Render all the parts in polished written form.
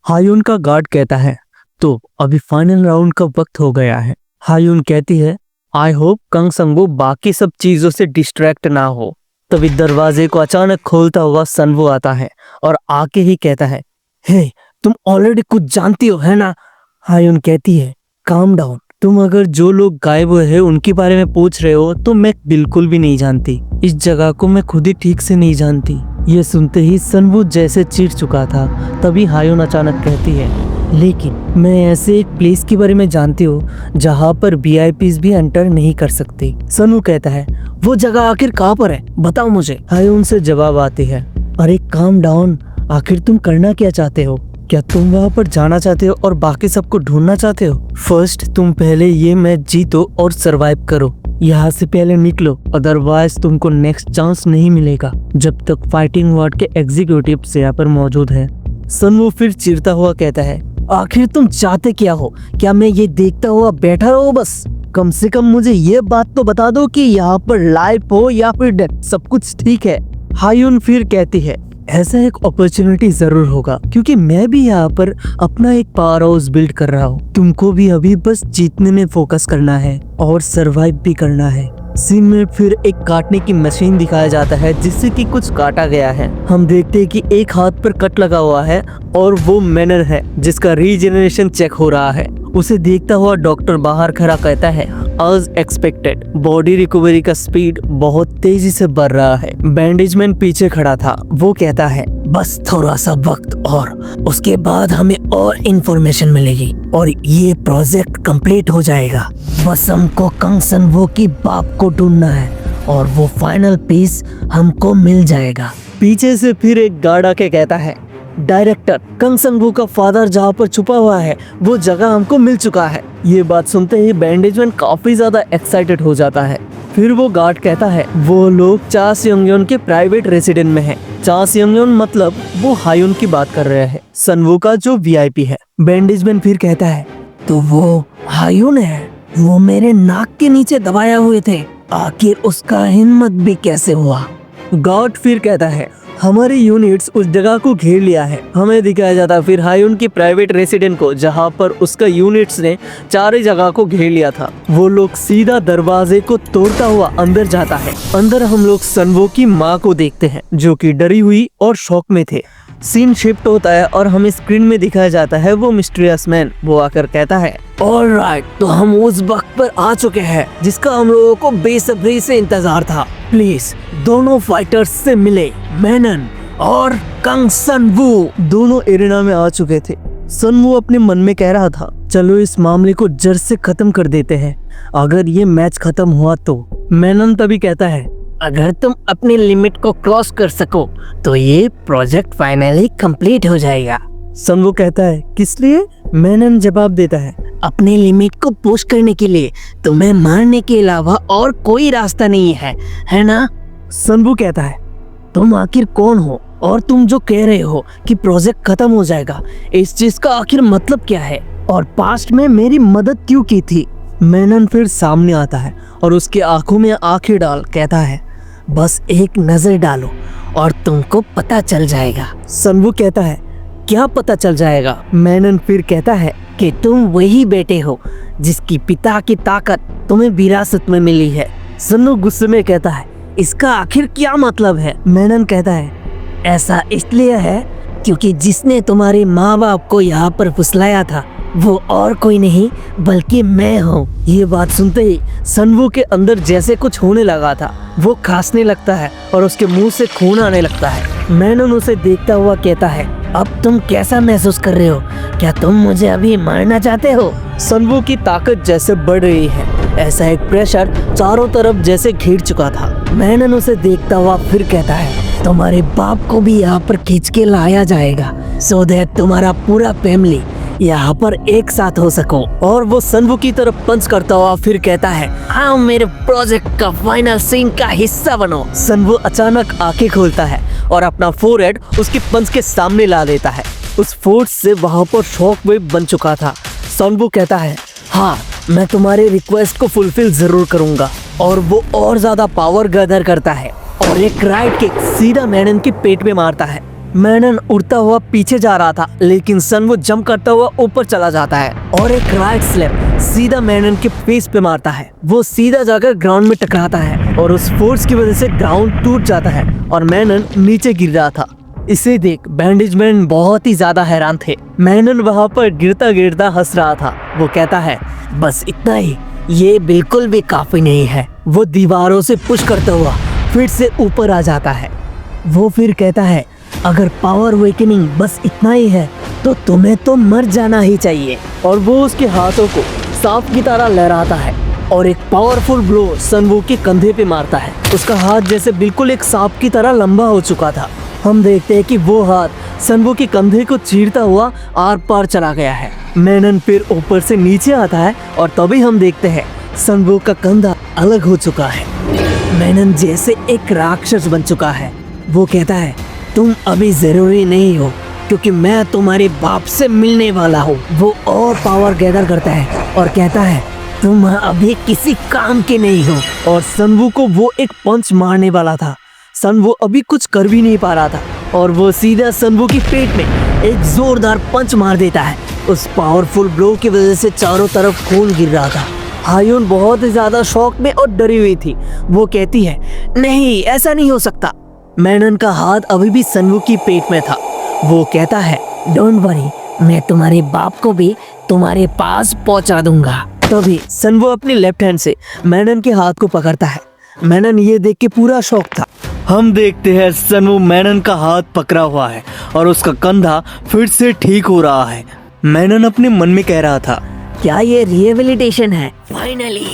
हायुन का गार्ड कहता है तो अभी फाइनल राउंड का वक्त हो गया है। हायुन कहती है आई होप कंग संगवू बाकी सब चीजों से डिस्ट्रैक्ट ना हो। तभी दरवाजे को अचानक खोलता हुआ सनवू आता है और आके ही कहता है हे तुम ऑलरेडी कुछ जानती हो है ना। हायुन कहती है काम डाउन, तुम अगर जो लोग गायब हुए हैं उनके बारे में पूछ रहे हो तो मैं बिल्कुल भी नहीं जानती। इस जगह को मैं खुद ही ठीक से नहीं जानती। ये सुनते ही सनवू जैसे चिढ़ चुका था। तभी हायुन अचानक कहती है लेकिन मैं ऐसे एक प्लेस के बारे में जानती हूँ जहाँ पर वीआईपीज भी एंटर नहीं कर सकते। सनवू कहता है वो जगह आखिर कहाँ पर है बताओ मुझे। हायुन से जवाब आती है अरे काम डाउन, आखिर तुम करना क्या चाहते हो? क्या तुम वहाँ पर जाना चाहते हो और बाकी सबको ढूंढना चाहते हो? फर्स्ट तुम पहले ये मैच जीतो और सरवाइव करो, यहाँ से पहले निकलो, अदरवाइज तुमको नेक्स्ट चांस नहीं मिलेगा जब तक फाइटिंग वर्ड के एग्जीक्यूटिव यहाँ पर मौजूद है। सनवू फिर चिढ़ता हुआ कहता है आखिर तुम चाहते क्या हो? क्या मैं ये देखता हुआ बैठा रहूं बस? कम से कम मुझे ये बात तो बता दो कि यहाँ पर लाइफ हो या फिर डेथ, सब कुछ ठीक है। हायुन फिर कहती है ऐसा एक अपॉर्चुनिटी जरूर होगा क्योंकि मैं भी यहाँ पर अपना एक पावर हाउस बिल्ड कर रहा हूँ। तुमको भी अभी बस जीतने में फोकस करना है और सरवाइव भी करना है। सीन में फिर एक काटने की मशीन दिखाया जाता है जिससे कि कुछ काटा गया है। हम देखते हैं कि एक हाथ पर कट लगा हुआ है और वो मैनर है जिसका रीजनरेशन चेक हो रहा है। उसे देखता हुआ डॉक्टर बाहर खड़ा कहता है एज एक्सपेक्टेड बॉडी रिकवरी का स्पीड बहुत तेजी से बढ़ रहा है। बैंडेजमैन पीछे खड़ा था, वो कहता है बस थोड़ा सा वक्त और उसके बाद हमें और इंफॉर्मेशन मिलेगी और ये प्रोजेक्ट कंप्लीट हो जाएगा। बस हमको कंग संगवू की बाप को ढूंढना है और वो फाइनल पीस हमको मिल जाएगा। पीछे से फिर एक गार्ड आके कहता है डायरेक्टर कंग संगवू का फादर जहाँ पर छुपा हुआ है वो जगह हमको मिल चुका है। ये बात सुनते ही बैंडेजमैन काफी ज्यादा एक्साइटेड हो जाता है। फिर वो गार्ड कहता है वो लोग चा सियोंगयोन के प्राइवेट रेसिडेंट में है। चा सियोंगयोन मतलब वो हायुन की बात कर रहे हैं, सनवू का जो वीआईपी है। बैंडेजमैन फिर कहता है तो वो हायुन है, वो मेरे नाक के नीचे दबाए हुए थे, आखिर उसका हिम्मत भी कैसे हुआ? गार्ड फिर कहता है हमारी यूनिट्स उस जगह को घेर लिया है। हमें दिखाया जाता है फिर हायुन की प्राइवेट रेसिडेंट को जहां पर उसका यूनिट्स ने चारे जगह को घेर लिया था। वो लोग सीधा दरवाजे को तोड़ता हुआ अंदर जाता है। अंदर हम लोग सनवू की माँ को देखते हैं जो कि डरी हुई और शॉक में थे। सीन शिफ्ट होता है और हमें स्क्रीन में दिखाया जाता है वो मिस्टीरियस मैन। वो आकर कहता है ऑलराइट, तो हम उस वक्त पर आ चुके हैं जिसका हम लोगों को बेसब्री से इंतजार था। प्लीज दोनों फाइटर्स से मिले। मैनन और कंग संगवू दोनों एरिना में आ चुके थे। सनवू अपने मन में कह रहा था चलो इस मामले को जड़ से खत्म कर देते हैं अगर ये मैच खत्म हुआ तो। मैनन तभी कहता है अगर तुम अपनी लिमिट को क्रॉस कर सको तो ये प्रोजेक्ट फाइनली कंप्लीट हो जाएगा। सनवू कहता है किस लिए? मैनन जवाब देता है अपनी लिमिट को पुश करने के लिए। तुम्हें मारने के अलावा और कोई रास्ता नहीं है ना? सनवू कहता है तुम आखिर कौन हो और तुम जो कह रहे हो कि प्रोजेक्ट खत्म हो जाएगा, इस चीज का आखिर मतलब क्या है और पास्ट में मेरी मदद क्यों की थी? मैनन फिर सामने आता है और उसके आंखों में आंखें डाल कहता है बस एक नजर डालो और तुमको पता चल जाएगा। सनवू कहता है क्या पता चल जाएगा? मैनन फिर कहता है कि तुम वही बेटे हो जिसकी पिता की ताकत तुम्हें विरासत में मिली है। सनवू गुस्से में कहता है इसका आखिर क्या मतलब है? मैनन कहता है ऐसा इसलिए है क्योंकि जिसने तुम्हारे माँ बाप को यहाँ पर फुसलाया था वो और कोई नहीं बल्कि मैं हूँ। ये बात सुनते ही सनवू के अंदर जैसे कुछ होने लगा था, वो खांसने लगता है और उसके मुंह से खून आने लगता है। मैनन उसे देखता हुआ कहता है अब तुम कैसा महसूस कर रहे हो? क्या तुम मुझे अभी मारना चाहते हो? सनवू की ताकत जैसे बढ़ रही है, ऐसा एक प्रेशर चारों तरफ जैसे घिर चुका था। मैनन उसे देखता हुआ फिर कहता है तुम्हारे बाप को भी यहाँ पर खींच के लाया जाएगा सो दैट तुम्हारा पूरा फैमिली यहाँ पर एक साथ हो सको। और वो सनवू की तरफ पंच करता हुआ फिर कहता है हाँ मेरे प्रोजेक्ट का फाइनल सीन का हिस्सा बनो। सनवू अचानक आंखें खोलता है और अपना फोरहेड उसकी पंच के सामने ला देता है। उस फोर्स से वहाँ पर शॉक वेव बन चुका था। सनवू कहता है हाँ मैं तुम्हारे रिक्वेस्ट को फुलफिल जरूर करूंगा। और वो और ज्यादा पावर गैदर करता है और एक राइट किक सीधा मैनन के पेट में मारता है। मैनन उड़ता हुआ पीछे जा रहा था, लेकिन सनवू जंप करता हुआ ऊपर चला जाता है और एक राइट स्लैप सीधा मैनन के फेस पे मारता है। वो सीधा जाकर ग्राउंड में टकराता है और उस फोर्स की वजह से ग्राउंड टूट जाता है और मैनन नीचे गिर रहा था। इसे देख बैंडेज मैन बहुत ही ज्यादा हैरान थे। मैनन वहाँ पर गिरता गिरता हंस रहा था। वो कहता है, बस इतना ही, ये बिल्कुल भी काफी नहीं है। वो दीवारों से पुश करता हुआ फिर से ऊपर आ जाता है। वो फिर कहता है, अगर पावर वेकनिंग बस इतना ही है तो तुम्हें तो मर जाना ही चाहिए। और वो उसके हाथों को सांप की तरह लहराता है और एक पावरफुल ब्लो सनवू के कंधे पे मारता है। उसका हाथ जैसे बिल्कुल एक सांप की तरह लंबा हो चुका था। हम देखते हैं कि वो हाथ सनवू के कंधे को चीरता हुआ आर पार चला गया है। मैनन फिर ऊपर से नीचे आता है और तभी हम देखते हैं सनवू का कंधा अलग हो चुका है। मैनन जैसे एक राक्षस बन चुका है। वो कहता है, तुम अभी जरूरी नहीं हो क्योंकि मैं तुम्हारे बाप से मिलने वाला हूँ। वो और पावर गैदर करता है और कहता है, तुम अभी किसी काम के नहीं हो। और सनवू को वो एक पंच मारने वाला था। सनवू अभी कुछ कर भी नहीं पा रहा था और वो सीधा सनवू की पेट में एक जोरदार पंच मार देता है। उस पावरफुल ब्लो की वजह से चारों तरफ खून गिर रहा था। हायून बहुत ही ज्यादा शॉक में और डरी हुई थी। वो कहती है, नहीं, ऐसा नहीं हो सकता। मैनन का हाथ अभी भी सनवू की पेट में था। वो कहता है, डोंट वरी, मैं तुम्हारे बाप को भी तुम्हारे पास पहुंचा दूंगा। तभी सनवू अपनी लेफ्ट हैंड से मैनन के हाथ को पकड़ता है। मैनन ये देख के पूरा शॉक था। हम देखते हैं सनवू मैनन का हाथ पकड़ा हुआ है और उसका कंधा फिर से ठीक हो रहा है। मैनन अपने मन में कह रहा था, क्या ये रिहेबिलिटेशन है? फाइनली।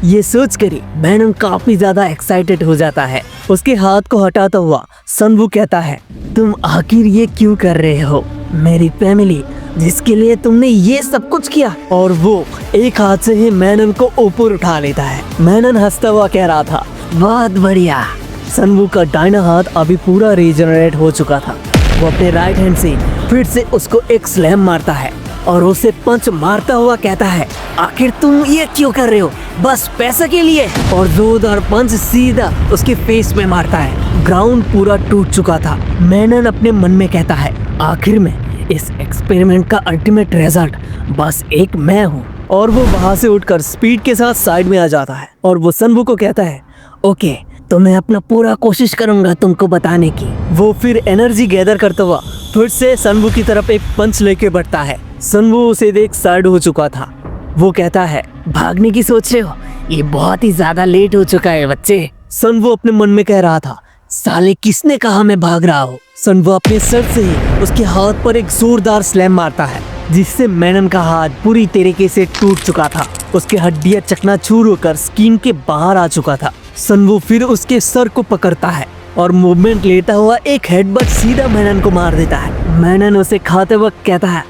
ये सोच कर मैनन काफी ज्यादा एक्साइटेड हो जाता है। उसके हाथ को हटाता हुआ सनवू कहता है, तुम आखिर ये क्यों कर रहे हो? मेरी फैमिली जिसके लिए तुमने ये सब कुछ किया। और वो एक हाथ से ही मैनन को ऊपर उठा लेता है। मैनन हंसता हुआ कह रहा था, बहुत बढ़िया। सनवू का दाहिना हाथ अभी पूरा रीजनरेट हो चुका था। वो अपने राइट हैंड से फिर से उसको एक स्लैम मारता है और उसे पंच मारता हुआ कहता है, आखिर तुम ये क्यों कर रहे हो? बस पैसे के लिए। और जोरदार पंच सीधा उसके फेस में मारता है। ग्राउंड पूरा टूट चुका था। मैनन अपने मन में कहता है, आखिर में इस एक्सपेरिमेंट का अल्टीमेट रिजल्ट बस एक मैं हूँ। और वो वहाँ से उठकर स्पीड के साथ साइड में आ जाता है और वो सनवू को कहता है, ओके, तो मैं अपना पूरा कोशिश करूंगा तुमको बताने की। वो फिर एनर्जी गैदर करता हुआ फिर से सनवू की तरफ एक पंच लेके बढ़ता है। सनवू उसे देख साइड हो चुका था। वो कहता है, भागने की सोच रहे हो? ये बहुत ही ज्यादा लेट हो चुका है बच्चे। सनवू अपने मन में कह रहा था, साले किसने कहा मैं भाग रहा हूँ? सनवू अपने सर से ही उसके हाथ पर एक जोरदार स्लैम मारता है जिससे मैनन का हाथ पूरी तरीके से टूट चुका था। उसके हड्डियां चकनाचूर होकर स्किन के बाहर आ चुका था। सनवू फिर उसके सर को पकड़ता है और मूवमेंट लेता हुआ एक हेडबट सीधा मैनन को मार देता है। मैनन उसे खाते वक्त कहता है,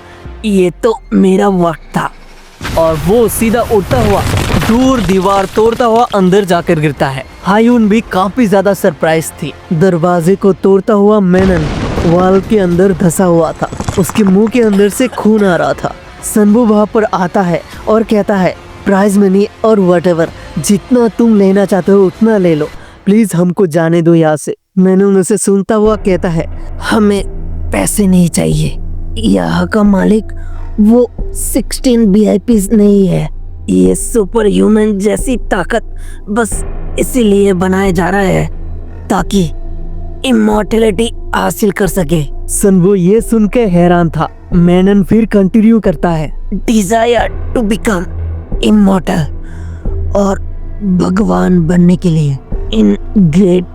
ये तो मेरा वक्त था। और वो सीधा उड़ता हुआ दूर दीवार तोड़ता हुआ अंदर जाकर गिरता है। हायून भी काफी ज्यादा सरप्राइज थी। दरवाजे को तोड़ता हुआ मैनन वॉल के अंदर धंसा हुआ था। उसके मुंह के अंदर से खून आ रहा था। सनवू वहाँ पर आता है और कहता है, प्राइज मनी और व्हाटएवर, जितना तुम लेना चाहते हो उतना ले लो, प्लीज हमको जाने दो यहाँ से। मैनन उसे सुनता हुआ कहता है, हमें पैसे नहीं चाहिए। यहाँ का मालिक वो 16 VIPs नहीं है। ये सुपर ह्यूमन जैसी ताकत बस इसीलिए बनाया जा रहा है ताकि इमॉर्टैलिटी हासिल कर सके। सनवू ये सुन के हैरान था। मैनन फिर कंटिन्यू करता है, डिजायर टू बिकम इमॉर्टल, और भगवान बनने के लिए इन ग्रेट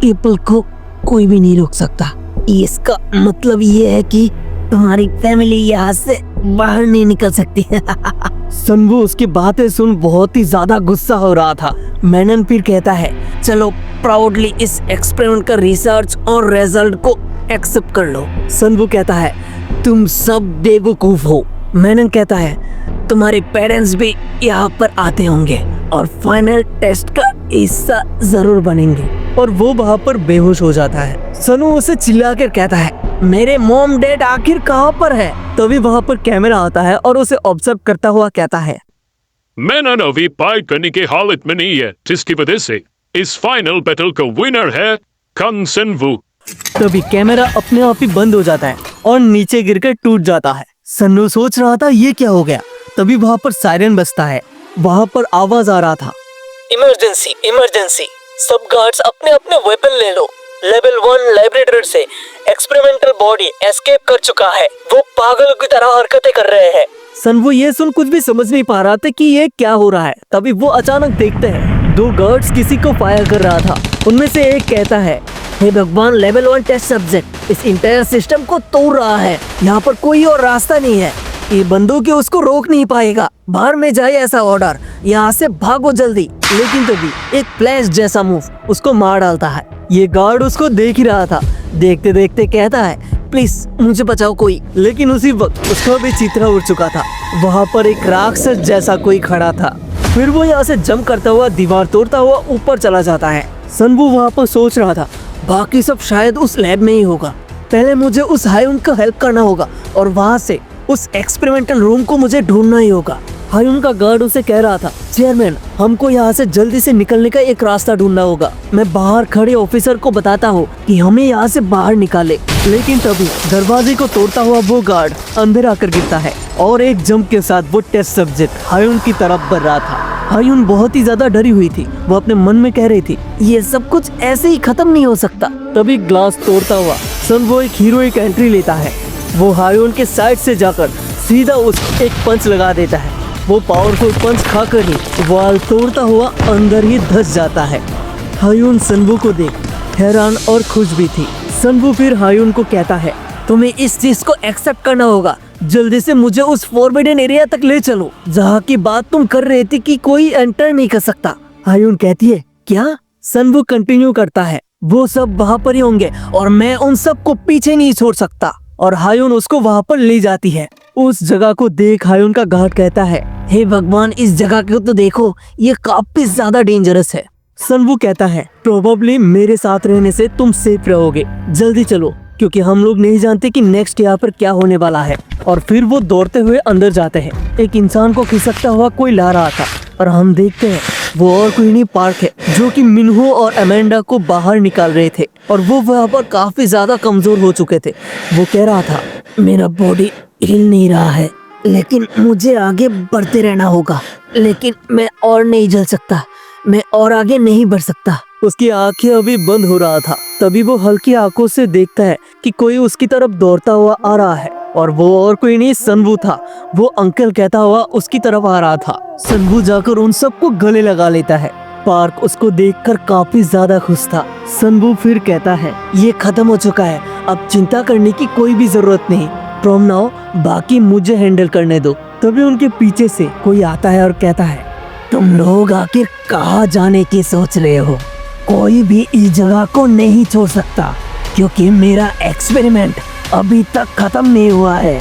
पीपल को कोई भी नहीं रोक सकता। इसका मतलब ये है कि तुम्हारी फैमिली यहाँ से बाहर नहीं निकल सकती। सनवू उसकी बातें सुन बहुत ही ज्यादा गुस्सा हो रहा था। मैनन फिर कहता है, चलो प्राउडली इस एक्सपेरिमेंट का रिसर्च और रिजल्ट को एक्सेप्ट कर लो। सनवू कहता है, तुम सब बेवकूफ हो। मैनन कहता है, तुम्हारे पेरेंट्स भी यहाँ पर आते होंगे और फाइनल टेस्ट का हिस्सा जरूर बनेंगे। और वो वहाँ पर बेहोश हो जाता है। सनू उसे चिल्लाकर कहता है, मेरे मॉम डैड आखिर कहाँ पर है? तभी वहाँ पर कैमरा आता है और उसे ऑब्जर्व करता हुआ कहता है, मैनन अभी फाइट करने की हालत में नहीं है, जिसकी वजह से इस फाइनल बैटल का विनर है कंग सनवू। तभी कैमरा अपने आप ही बंद हो जाता है और नीचे गिरकर टूट जाता है। सन्नू सोच रहा था ये क्या हो गया। तभी वहाँ पर सायरन बजता है। वहाँ पर आवाज आ रहा था, इमरजेंसी इमरजेंसी, सब गार्ड्स अपने अपने वेपन ले लो। लेवल 1 लेबोरेटरी से एक्सपेरिमेंटल बॉडी एस्केप कर चुका है। वो पागल की तरह हरकतें कर रहे हैं। सन्वो ये सुन कुछ भी समझ नहीं पा रहा था कि ये क्या हो रहा है। तभी वो अचानक देखते हैं 2 गार्ड्स किसी को फायर कर रहा था। उनमें से एक कहता है, हे भगवान, लेवल 1 टेस्ट सब्जेक्ट इस इंटायर सिस्टम को तोड़ रहा है। यहाँ पर कोई और रास्ता नहीं है। ये बंदूक उसको रोक नहीं पाएगा। बाहर में जाए ऐसा ऑर्डर, यहाँ से भागो जल्दी। लेकिन तभी एक फ्लैश जैसा मूव उसको मार डालता है। ये गार्ड उसको देख ही रहा था। देखते देखते कहता है, प्लीज मुझे बचाओ कोई। लेकिन उसी वक्त उसका भी चित्रा उड़ चुका था। वहाँ पर एक राक्षस जैसा कोई खड़ा था। फिर वो यहाँ से जंप करता हुआ दीवार तोड़ता हुआ ऊपर चला जाता है। सन्वो वहाँ पर सोच रहा था, बाकी सब शायद उस लैब में ही होगा। पहले मुझे उस हायुन का हेल्प करना होगा और वहाँ से उस एक्सपेरिमेंटल रूम को मुझे ढूंढना ही होगा। हायुन का गार्ड उसे कह रहा था, चेयरमैन, हमको यहाँ से जल्दी से निकलने का एक रास्ता ढूंढना होगा। मैं बाहर खड़े ऑफिसर को बताता हूँ कि हमें यहाँ से बाहर निकाले। लेकिन तभी दरवाजे को तोड़ता हुआ वो गार्ड अंदर आकर गिरता है और एक जंप के साथ वो टेस्ट सब्जेक्ट हायुन की तरफ बढ़ रहा था। हायुन बहुत ही ज्यादा डरी हुई थी। वो अपने मन में कह रही थी, ये सब कुछ ऐसे ही खत्म नहीं हो सकता। तभी ग्लास तोड़ता हुआ सन्वो एक हीरोइक एंट्री लेता है। वो हायुन के साइड से जाकर सीधा उसको एक पंच लगा देता है। वो पावरफुल पंच खाकर ही वॉल तोड़ता हुआ अंदर ही धंस जाता है। हायुन सन्वो को देख हैरान और खुश भी थी। सन्वो फिर हायुन को कहता है, तुम्हें इस चीज को एक्सेप्ट करना होगा। जल्दी से मुझे उस फॉरबिडन एरिया तक ले चलो जहाँ की बात तुम कर रहे थे कि कोई एंटर नहीं कर सकता। हायुन कहती है, क्या? सन्वो कंटिन्यू करता है, वो सब वहाँ पर ही होंगे और मैं उन सब को पीछे नहीं छोड़ सकता। और हायुन उसको वहाँ पर ले जाती है। उस जगह को देख हायुन का गार्ड कहता है, हे भगवान, इस जगह को तो देखो, ये काफी ज्यादा डेंजरस है। सन्वो कहता है, प्रोबेबली मेरे साथ रहने से तुम सेफ रहोगे। जल्दी चलो, क्योंकि हम लोग नहीं जानते कि नेक्स्ट यहाँ पर क्या होने वाला है। और फिर वो दौड़ते हुए अंदर जाते हैं। एक इंसान को खिसकता हुआ कोई ला रहा था और हम देखते हैं वो और कोई नहीं, पार्क है, जो कि मिन्हो और अमेंडा को बाहर निकाल रहे थे। और वो वहाँ पर काफी ज्यादा कमजोर हो चुके थे। वो कह रहा था, मेरा बॉडी हिल नहीं रहा है, लेकिन मुझे आगे बढ़ते रहना होगा। लेकिन मैं और नहीं जल सकता, मैं और आगे नहीं बढ़ सकता। उसकी आंखें अभी बंद हो रहा था। तभी वो हल्की आंखों से देखता है कि कोई उसकी तरफ दौड़ता हुआ आ रहा है और वो और कोई नहीं, सन्वो था। वो अंकल कहता हुआ उसकी तरफ आ रहा था। सन्वो जाकर उन सबको गले लगा लेता है। पार्क उसको देखकर काफी ज्यादा खुश था। सन्वो फिर कहता है, ये खत्म हो चुका है, अब चिंता करने की कोई भी जरूरत नहीं। फ्रॉम नाउ बाकी मुझे हैंडल करने दो। तभी उनके पीछे से कोई आता है और कहता है, तुम लोग आखिर कहाँ जाने की सोच रहे हो? कोई भी इस जगह को नहीं छोड़ सकता, क्योंकि मेरा एक्सपेरिमेंट अभी तक खत्म नहीं हुआ है।